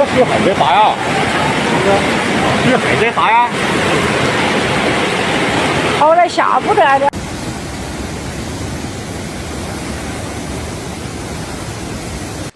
是海贼啥呀？是海贼啥呀？后来下不来了。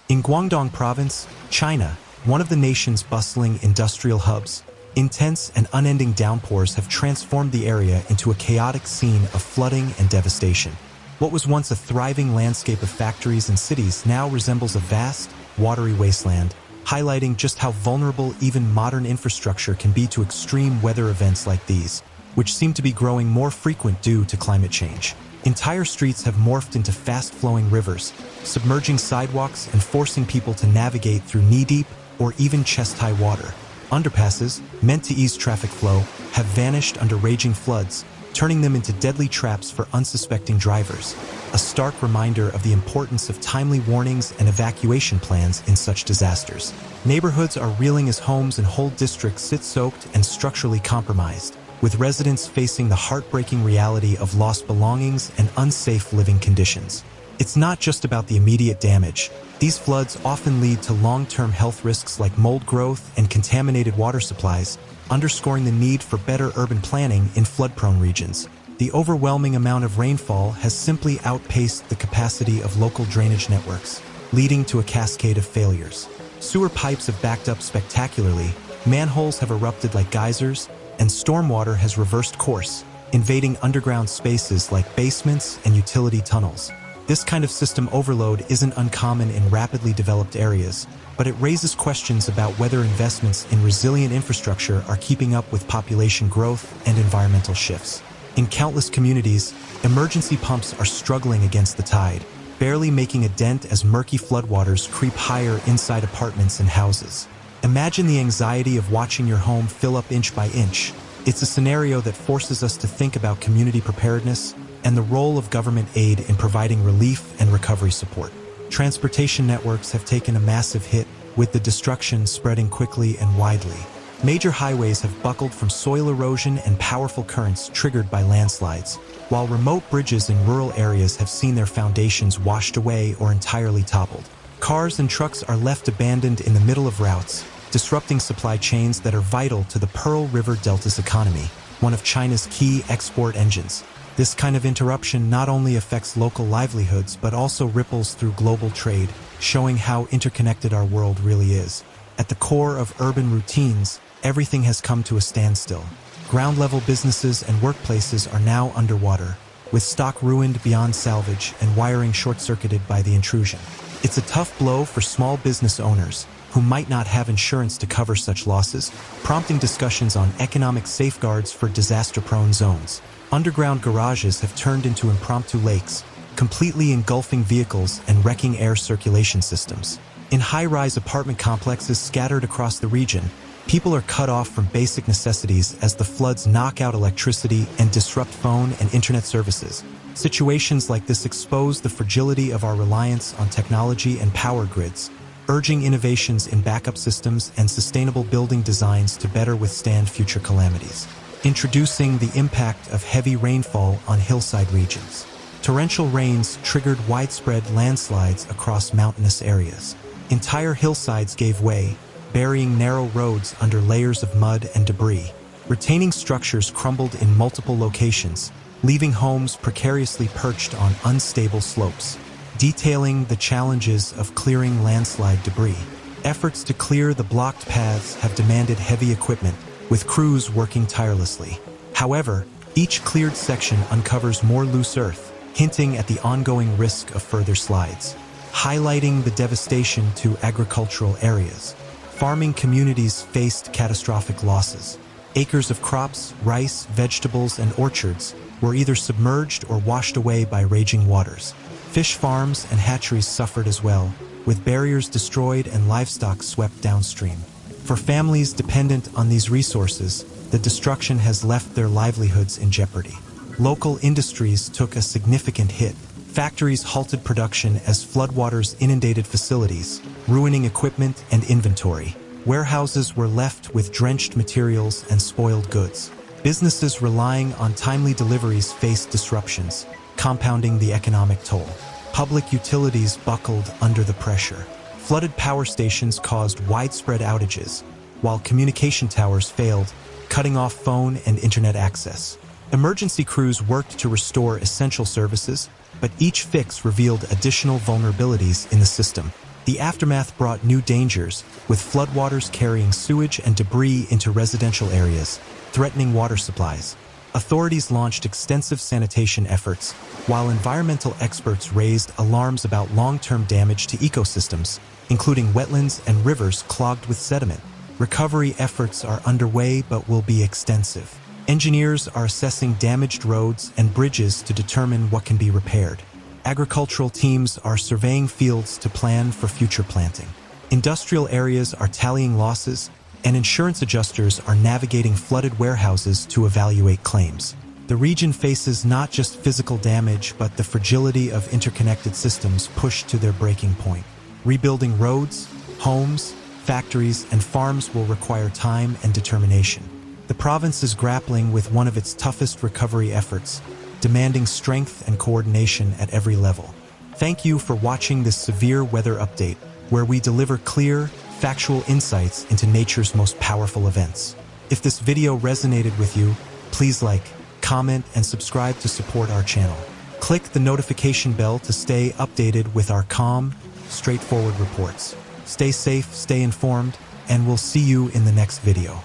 In Guangdong province, China, one of the nation's bustling industrial hubs, intense and unending downpours have transformed the area into a chaotic scene of flooding and devastation. What was once a thriving landscape of factories and cities now resembles a vast, watery wasteland, highlighting just how vulnerable even modern infrastructure can be to extreme weather events like these, which seem to be growing more frequent due to climate change. Entire streets have morphed into fast-flowing rivers, submerging sidewalks and forcing people to navigate through knee-deep or even chest-high water. Underpasses, meant to ease traffic flow, have vanished under raging floods, turning them into deadly traps for unsuspecting drivers, a stark reminder of the importance of timely warnings and evacuation plans in such disasters. Neighborhoods are reeling as homes and whole districts sit soaked and structurally compromised, with residents facing the heartbreaking reality of lost belongings and unsafe living conditions. It's not just about the immediate damage. These floods often lead to long-term health risks like mold growth and contaminated water supplies, underscoring the need for better urban planning in flood-prone regions. The overwhelming amount of rainfall has simply outpaced the capacity of local drainage networks, leading to a cascade of failures. Sewer pipes have backed up spectacularly, manholes have erupted like geysers, and stormwater has reversed course, invading underground spaces like basements and utility tunnels. This kind of system overload isn't uncommon in rapidly developed areas, but it raises questions about whether investments in resilient infrastructure are keeping up with population growth and environmental shifts. In countless communities, emergency pumps are struggling against the tide, barely making a dent as murky floodwaters creep higher inside apartments and houses. Imagine the anxiety of watching your home fill up inch by inch. It's a scenario that forces us to think about community preparedness and the role of government aid in providing relief and recovery support. Transportation networks have taken a massive hit, with the destruction spreading quickly and widely. Major highways have buckled from soil erosion and powerful currents triggered by landslides, while remote bridges in rural areas have seen their foundations washed away or entirely toppled. Cars and trucks are left abandoned in the middle of routes, disrupting supply chains that are vital to the Pearl River Delta's economy, one of China's key export engines. This kind of interruption not only affects local livelihoods but also ripples through global trade, showing how interconnected our world really is. At the core of urban routines, everything has come to a standstill. Ground-level businesses and workplaces are now underwater, with stock ruined beyond salvage and wiring short-circuited by the intrusion. It's a tough blow for small business owners, who might not have insurance to cover such losses, prompting discussions on economic safeguards for disaster-prone zones. Underground garages have turned into impromptu lakes, completely engulfing vehicles and wrecking air circulation systems. In high-rise apartment complexes scattered across the region, people are cut off from basic necessities as the floods knock out electricity and disrupt phone and internet services. Situations like this expose the fragility of our reliance on technology and power grids, urging innovations in backup systems and sustainable building designs to better withstand future calamities. Introducing the impact of heavy rainfall on hillside regions. Torrential rains triggered widespread landslides across mountainous areas. Entire hillsides gave way, burying narrow roads under layers of mud and debris. Retaining structures crumbled in multiple locations, leaving homes precariously perched on unstable slopes. Detailing the challenges of clearing landslide debris. Efforts to clear the blocked paths have demanded heavy equipment, with crews working tirelessly. However, each cleared section uncovers more loose earth, hinting at the ongoing risk of further slides. Highlighting the devastation to agricultural areas. Farming communities faced catastrophic losses. Acres of crops, rice, vegetables, and orchards were either submerged or washed away by raging waters. Fish farms and hatcheries suffered as well, with barriers destroyed and livestock swept downstream. For families dependent on these resources, the destruction has left their livelihoods in jeopardy. Local industries took a significant hit. Factories halted production as floodwaters inundated facilities, ruining equipment and inventory. Warehouses were left with drenched materials and spoiled goods. Businesses relying on timely deliveries faced disruptions, compounding the economic toll. Public utilities buckled under the pressure. Flooded power stations caused widespread outages, while communication towers failed, cutting off phone and internet access. Emergency crews worked to restore essential services, but each fix revealed additional vulnerabilities in the system. The aftermath brought new dangers, with floodwaters carrying sewage and debris into residential areas, threatening water supplies. Authorities launched extensive sanitation efforts, while environmental experts raised alarms about long-term damage to ecosystems, including wetlands and rivers clogged with sediment. Recovery efforts are underway but will be extensive. Engineers are assessing damaged roads and bridges to determine what can be repaired. Agricultural teams are surveying fields to plan for future planting. Industrial areas are tallying losses, and insurance adjusters are navigating flooded warehouses to evaluate claims. The region faces not just physical damage, but the fragility of interconnected systems pushed to their breaking point. Rebuilding roads, homes, factories, and farms will require time and determination. The province is grappling with one of its toughest recovery efforts, demanding strength and coordination at every level. Thank you for watching this severe weather update, where we deliver clear, factual insights into nature's most powerful events. If this video resonated with you, please like, comment, and subscribe to support our channel. Click the notification bell to stay updated with our calm, straightforward reports. Stay safe, stay informed, and we'll see you in the next video.